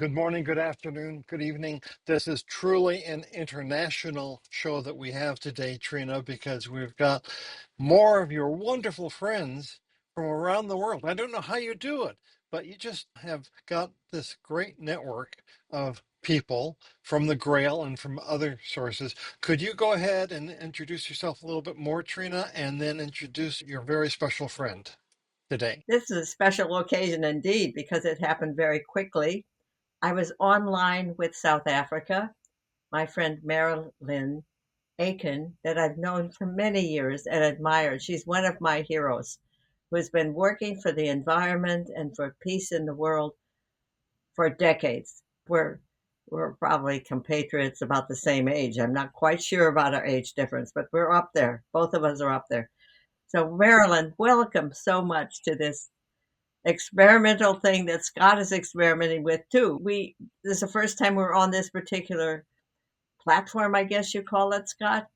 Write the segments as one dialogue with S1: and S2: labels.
S1: Good morning, good afternoon, good evening. This is truly an international show that we have today, Trina, because we've got more of your wonderful friends from around the world. I don't know how you do it, but you just have got this great network of people from the Grail and from other sources. Could you go ahead and introduce yourself a little bit more, Trina, and then introduce your very special friend today?
S2: This is a special occasion indeed because it happened very quickly. I was online with South Africa, my friend Marilyn Aiken, that I've known for many years and admired. She's one of my heroes who has been working for the environment and for peace in the world for decades. We're probably compatriots about the same age. I'm not quite sure about our age difference, but we're up there. Both of us are up there. So, Marilyn, welcome so much to this experimental thing that Scott is experimenting with too. This is the first time we're on this particular platform, I guess you call it, Scott.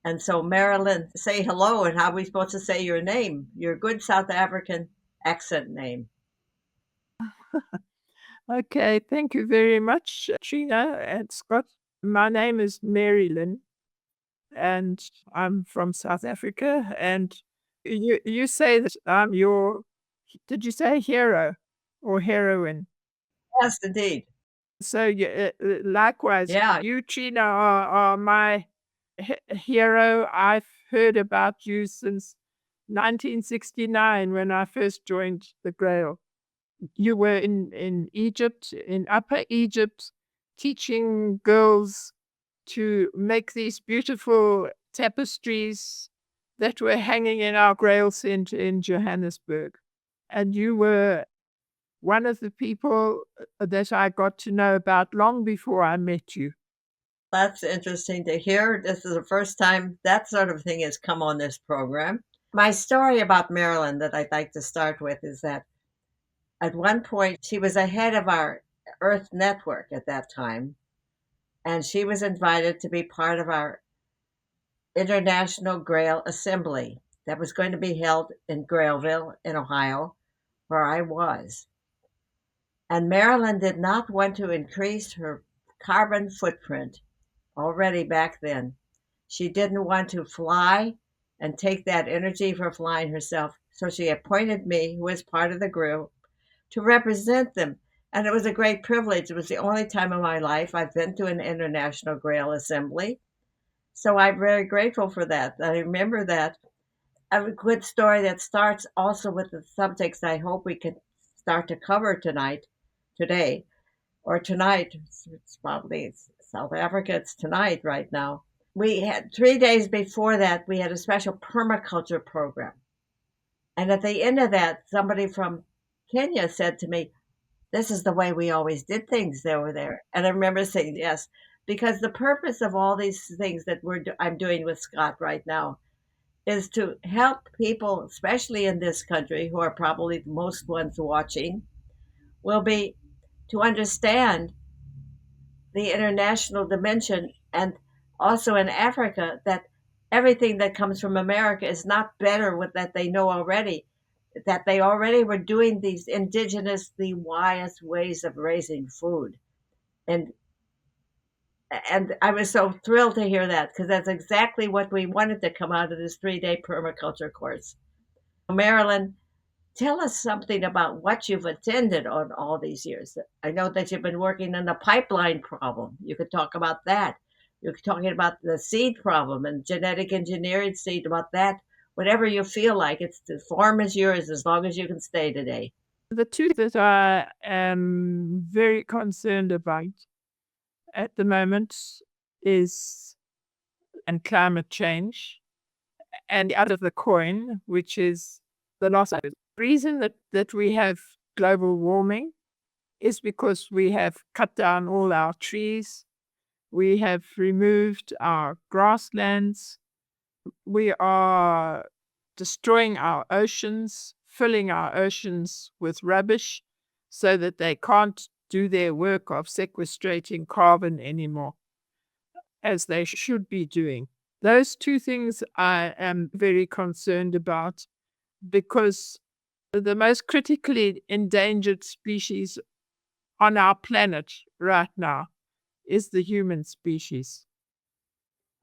S2: And so, Marilyn, say hello, and how are we supposed to say your name? Your good South African accent name.
S3: Okay, thank you very much, Trina and Scott. My name is Marilyn, and I'm from South Africa. And you say that I'm your, did you say hero or heroine?
S2: Yes, indeed.
S3: So likewise,
S2: Yeah,
S3: you, Trina, are my hero. I've heard about you since 1969 when I first joined the Grail. You were in Egypt, in Upper Egypt, teaching girls to make these beautiful tapestries that were hanging in our Grail Center in Johannesburg. And you were one of the people that I got to know about long before I met you.
S2: that's interesting to hear. This is the first time that sort of thing has come on this program. My story about Marilyn that I'd like to start with is that at one point she was ahead of our Earth network at that time, and she was invited to be part of our International Grail Assembly that was going to be held in Grailville in Ohio, where I was. And Marilyn did not want to increase her carbon footprint already back then. She didn't want to fly and take that energy for flying herself. So she appointed me, who was part of the group, to represent them. And it was a great privilege. It was the only time in my life I've been to an International Grail Assembly. So I'm very grateful for that. I remember that. A good story that starts also with the subjects I hope we can start to cover today, or tonight. It's probably South Africa. It's tonight right now. We had 3 days before that, we had a special permaculture program. And at the end of that, somebody from Kenya said to me, "This is the way we always did things over there." And I remember saying yes, because the purpose of all these things that I'm doing with Scott right now is to help people, especially in this country, who are probably the most ones watching, will be to understand the international dimension, and also in Africa, that everything that comes from America is not better with that they know already, that they already were doing these indigenously wise ways of raising food. And and I was so thrilled to hear that because that's exactly what we wanted to come out of this 3 day permaculture course. Marilyn, tell us something about what you've attended on all these years. I know that you've been working on the pipeline problem. You could talk about that. You're talking about the seed problem and genetic engineering seed, about that. Whatever you feel like, it's the form is yours as long as you can stay today.
S3: The two that I am very concerned about at the moment is and climate change, and the other the coin, which is the loss of it. The reason that we have global warming is because we have cut down all our trees, we have removed our grasslands, we are destroying our oceans, filling our oceans with rubbish so that they can't do their work of sequestrating carbon anymore, as they should be doing. Those two things I am very concerned about because the most critically endangered species on our planet right now is the human species.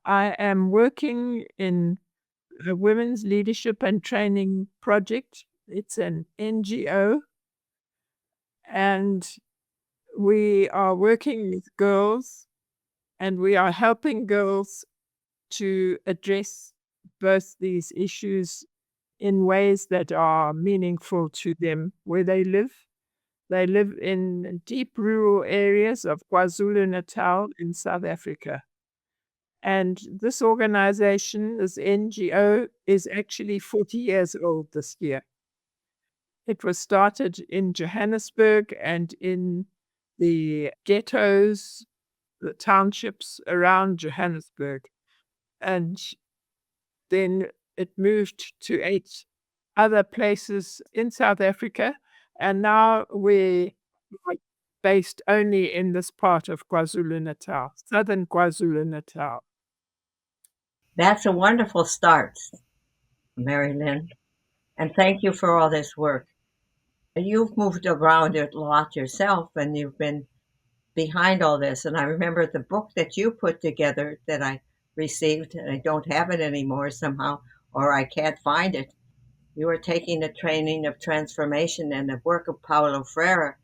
S3: I am working in a women's leadership and training project. It's an NGO, and we are working with girls, and we are helping girls to address both these issues in ways that are meaningful to them where they live. They live in deep rural areas of KwaZulu-Natal in South Africa. And this organization, this NGO, is actually 40 years old this year. It was started in Johannesburg and in the ghettos, the townships around Johannesburg. And then it moved to 8 other places in South Africa. And now we're based only in this part of KwaZulu-Natal, southern KwaZulu-Natal.
S2: That's a wonderful start, Marilyn. And thank you for all this work. You've moved around a lot yourself, and you've been behind all this. And I remember the book that you put together that I received, and I don't have it anymore somehow, or I can't find it. You were taking the training of transformation and the work of Paulo Freire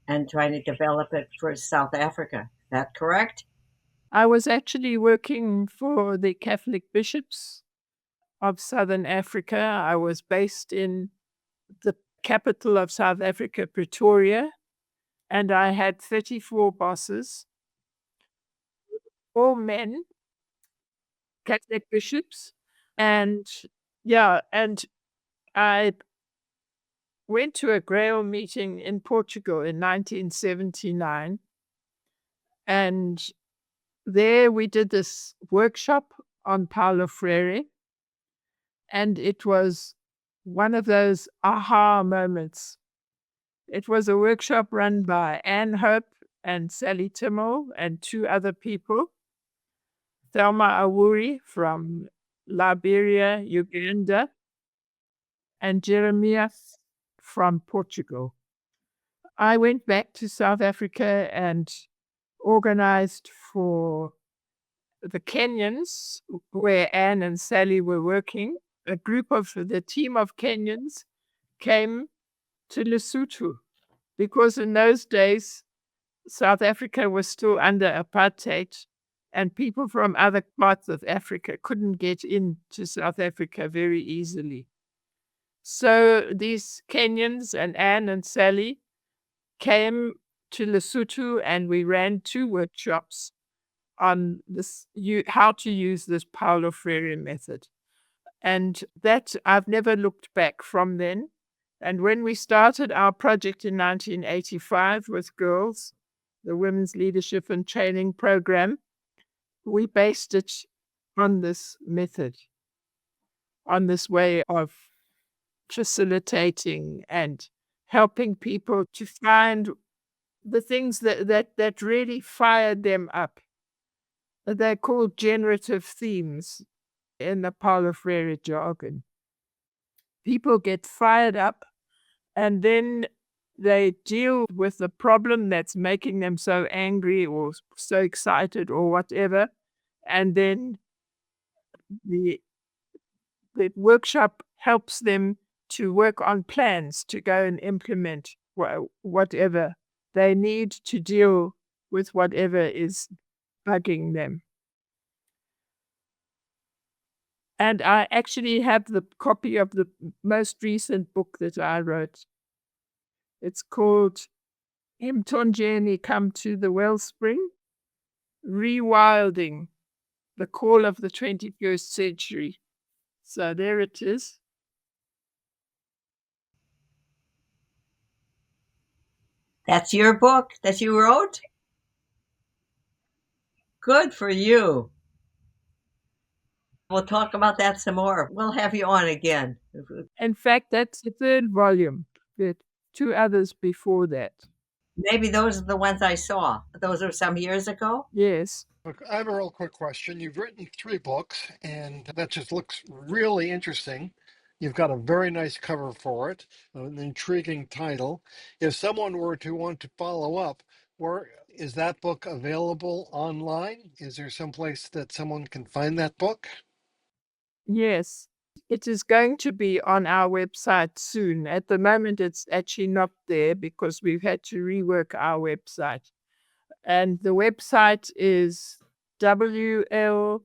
S2: and trying to develop it for South Africa. Is that correct?
S3: I was actually working for the Catholic bishops of Southern Africa. I was based in the capital of South Africa, Pretoria, and I had 34 bosses, all men, Catholic bishops. And and I went to a Grail meeting in Portugal in 1979. And there we did this workshop on Paulo Freire. And it was one of those aha moments. It was a workshop run by Anne Hope and Sally Timmel and 2 other people, Thelma Awuri from Liberia, Uganda, and Jeremias from Portugal. I went back to South Africa and organized for the Kenyans, where Anne and Sally were working. The team of Kenyans came to Lesotho because in those days, South Africa was still under apartheid and people from other parts of Africa couldn't get into South Africa very easily. So these Kenyans and Anne and Sally came to Lesotho and we ran 2 workshops on this, how to use this Paulo Freire method. And that I've never looked back from then. And when we started our project in 1985 with girls, the Women's Leadership and Training Program, we based it on this method, on this way of facilitating and helping people to find the things that really fired them up. They're called generative themes in the Paulo Freire jargon. People get fired up and then they deal with the problem that's making them so angry or so excited or whatever. And then the workshop helps them to work on plans to go and implement whatever they need to deal with whatever is bugging them. And I actually have the copy of the most recent book that I wrote. It's called Emtonjeni Come to the Wellspring, Rewilding, the Call of the 21st Century. So there it is.
S2: That's your book that you wrote? Good for you. We'll talk about that some more. We'll have you on again.
S3: In fact, that's the 3rd volume. There are 2 others before that.
S2: Maybe those are the ones I saw. Those are some years ago?
S3: Yes.
S1: Look, I have a real quick question. You've written 3 books, and that just looks really interesting. You've got a very nice cover for it, an intriguing title. If someone were to want to follow up, where is that book available online? Is there some place that someone can find that book?
S3: Yes, it is going to be on our website soon. At the moment, it's actually not there because we've had to rework our website. And the website is wltp.co.za.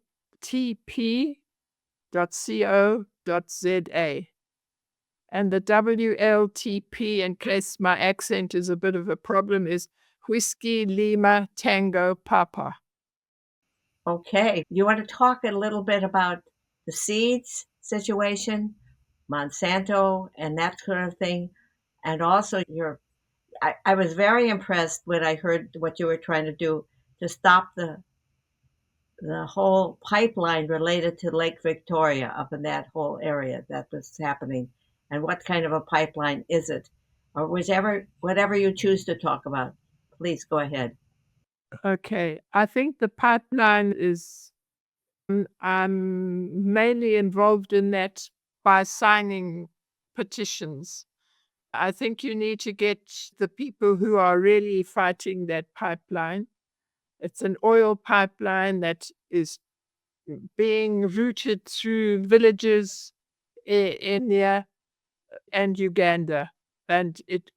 S3: And the WLTP, in case my accent is a bit of a problem, is Whiskey Lima Tango Papa.
S2: Okay. You want to talk a little bit about the seeds situation, Monsanto, and that sort of thing? And also, I was very impressed when I heard what you were trying to do to stop the whole pipeline related to Lake Victoria up in that whole area that was happening. And what kind of a pipeline is it? Or whatever you choose to talk about, please go ahead.
S3: Okay, I think the pipeline is, I'm mainly involved in that by signing petitions. I think you need to get the people who are really fighting that pipeline. It's an oil pipeline that is being routed through villages in India and Uganda, and it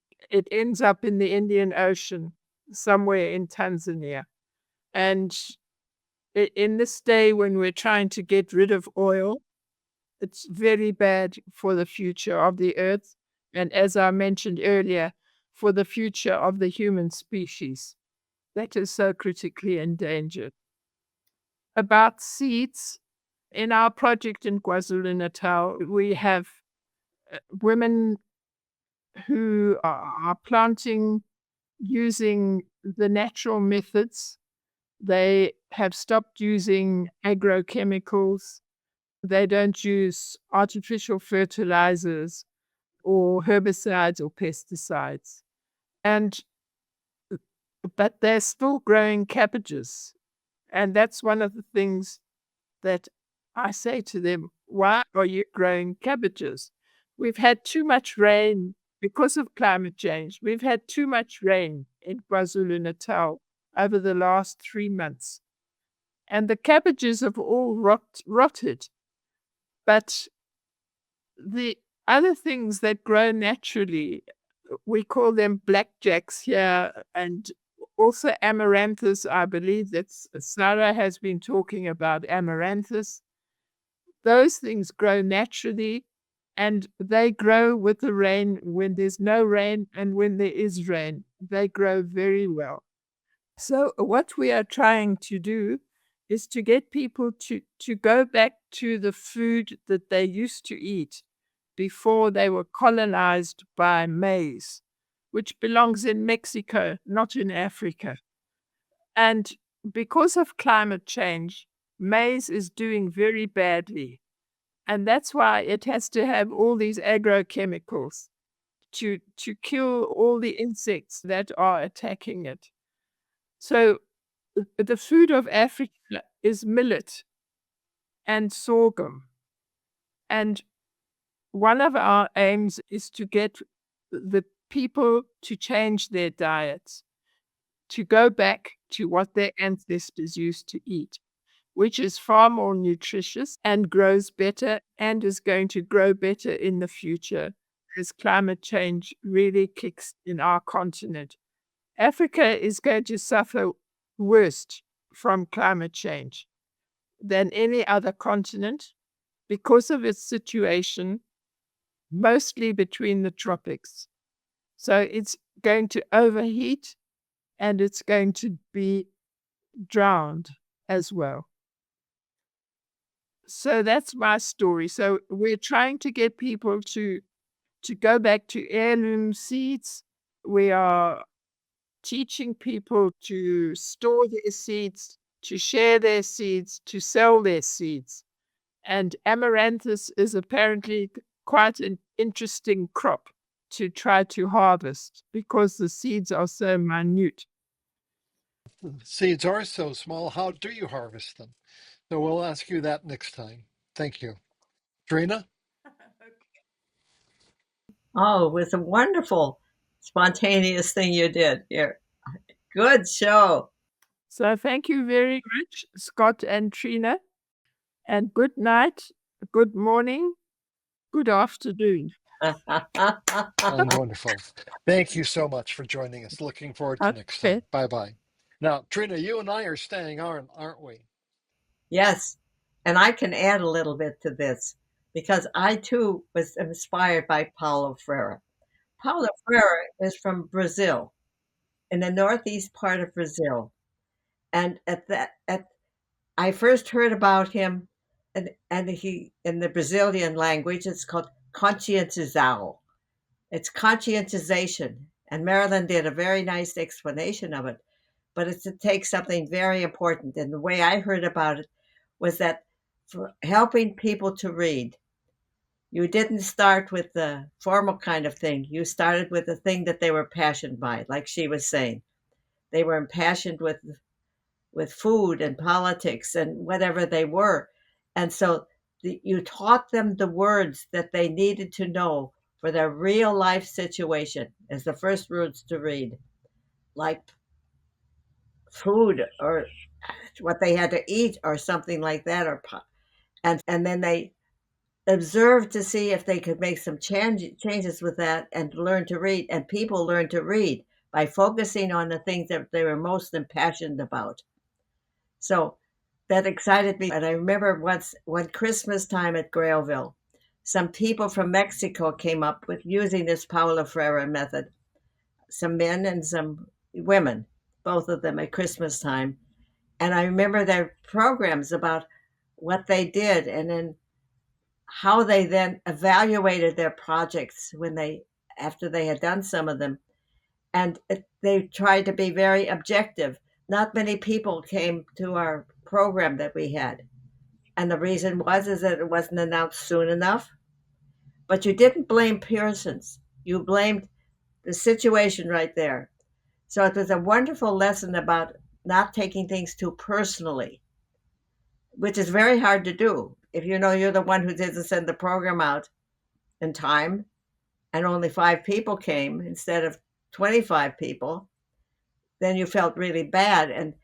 S3: ends up in the Indian Ocean, somewhere in Tanzania. And in this day when we're trying to get rid of oil, it's very bad for the future of the earth. And as I mentioned earlier, for the future of the human species that is so critically endangered. About seeds, in our project in KwaZulu-Natal, we have women who are planting using the natural methods. They have stopped using agrochemicals. They don't use artificial fertilizers or herbicides or pesticides. And but they're still growing cabbages. And that's one of the things that I say to them, why are you growing cabbages? We've had too much rain because of climate change. We've had too much rain in KwaZulu-Natal over the last 3 months. And the cabbages have all rotted. But the other things that grow naturally, we call them blackjacks here, and also amaranthus. I believe that Sarah has been talking about amaranthus. Those things grow naturally, and they grow with the rain when there's no rain and when there is rain. They grow very well. So what we are trying to do is to get people to go back to the food that they used to eat before they were colonized by maize, which belongs in Mexico, not in Africa. And because of climate change, maize is doing very badly. And that's why it has to have all these agrochemicals to kill all the insects that are attacking it. So the food of Africa is millet and sorghum. And one of our aims is to get the people to change their diets, to go back to what their ancestors used to eat, which is far more nutritious and grows better and is going to grow better in the future as climate change really kicks in our continent. Africa is going to suffer worst from climate change than any other continent because of its situation, mostly between the tropics. So it's going to overheat and it's going to be drowned as well. So that's my story. So we're trying to get people to go back to heirloom seeds. We are teaching people to store their seeds, to share their seeds, to sell their seeds. And amaranthus is apparently quite an interesting crop to try to harvest because the seeds are so minute.
S1: Seeds are so small. How do you harvest them? So we'll ask you that next time. Thank you. Trina?
S2: Oh, it was a wonderful, spontaneous thing you did here. Good show.
S3: So thank you very much, Scott and Trina, and good night, good morning, good afternoon.
S1: And wonderful. Thank you so much for joining us. Looking forward to next
S3: Okay.
S1: time. Bye bye. Now, Trina, you and I are staying on, aren't we?
S2: Yes. And I can add a little bit to this because I too was inspired by Paulo Freire. Paulo Freire is from Brazil, in the northeast part of Brazil. And I first heard about him, and he in the Brazilian language, it's called conscientizao. It's conscientization. And Marilyn did a very nice explanation of it. But it takes something very important. And the way I heard about it was that for helping people to read, you didn't start with the formal kind of thing. You started with the thing that they were passionate by, like she was saying. They were impassioned with food and politics and whatever they were. And so you taught them the words that they needed to know for their real life situation as the first words to read, like food or what they had to eat or something like that, or and then they observed to see if they could make some changes with that and learn to read. And people learn to read by focusing on the things that they were most impassioned about. So that excited me. And I remember once, one Christmas time at Grailville, some people from Mexico came up with using this Paulo Freire method, some men and some women, both of them at Christmas time. And I remember their programs about what they did and then how they then evaluated their projects when they after they had done some of them, and they tried to be very objective. Not many people came to our program that we had, and the reason was is that it wasn't announced soon enough. But you didn't blame Pearsons, you blamed the situation right there. So it was a wonderful lesson about not taking things too personally, which is very hard to do if you know you're the one who didn't send the program out in time and only 5 people came instead of 25 people. Then you felt really bad. And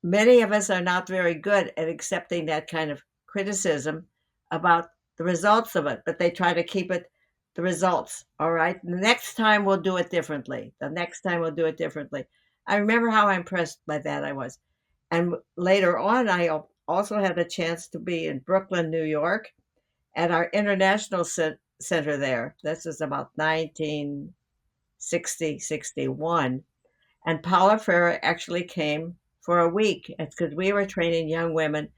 S2: many of us are not very good at accepting that kind of criticism about the results of it, but they try to keep it the results. All right. The next time we'll do it differently. The next time we'll do it differently. I remember how impressed by that I was. And later on, I also had a chance to be in Brooklyn, New York, at our international center there. This was about 1960, 61. And Paula Freire actually came for a week because we were training young women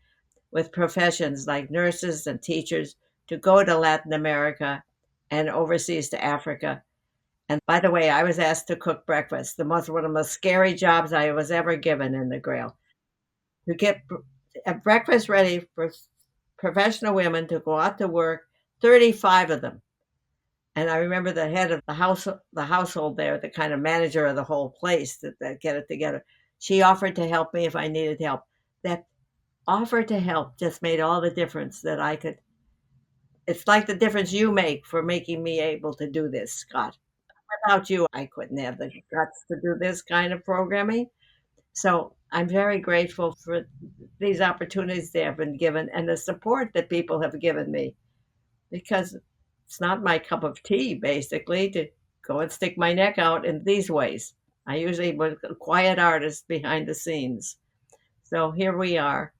S2: with professions like nurses and teachers to go to Latin America and overseas to Africa. And by the way, I was asked to cook breakfast, one of the most scary jobs I was ever given in the Grail, to get a breakfast ready for professional women to go out to work, 35 of them. And I remember the head of the household there, the kind of manager of the whole place that get it together. She offered to help me if I needed help. That offer to help just made all the difference that I could. It's like the difference you make for making me able to do this, Scott. Without you, I couldn't have the guts to do this kind of programming. So I'm very grateful for these opportunities they have been given and the support that people have given me, because it's not my cup of tea, basically, to go and stick my neck out in these ways. I usually was a quiet artist behind the scenes. So here we are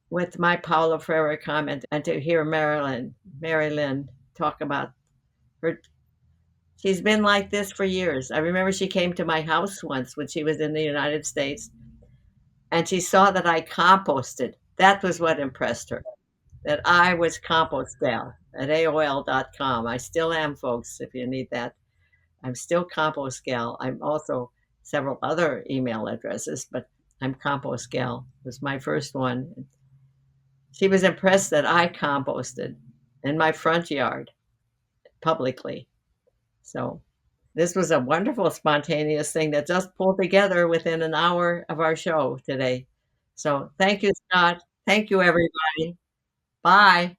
S2: with my Paulo Freire comment, and to hear Marilyn talk about her. She's been like this for years. I remember she came to my house once when she was in the United States, and she saw that I composted. That was what impressed her, that I was compost gal at AOL.com. I still am, folks, if you need that. I'm still compost gal. I'm also several other email addresses, but I'm compost gal was my first one. She was impressed that I composted in my front yard publicly. So this was a wonderful spontaneous thing that just pulled together within an hour of our show today. So thank you, Scott. Thank you, everybody. Bye.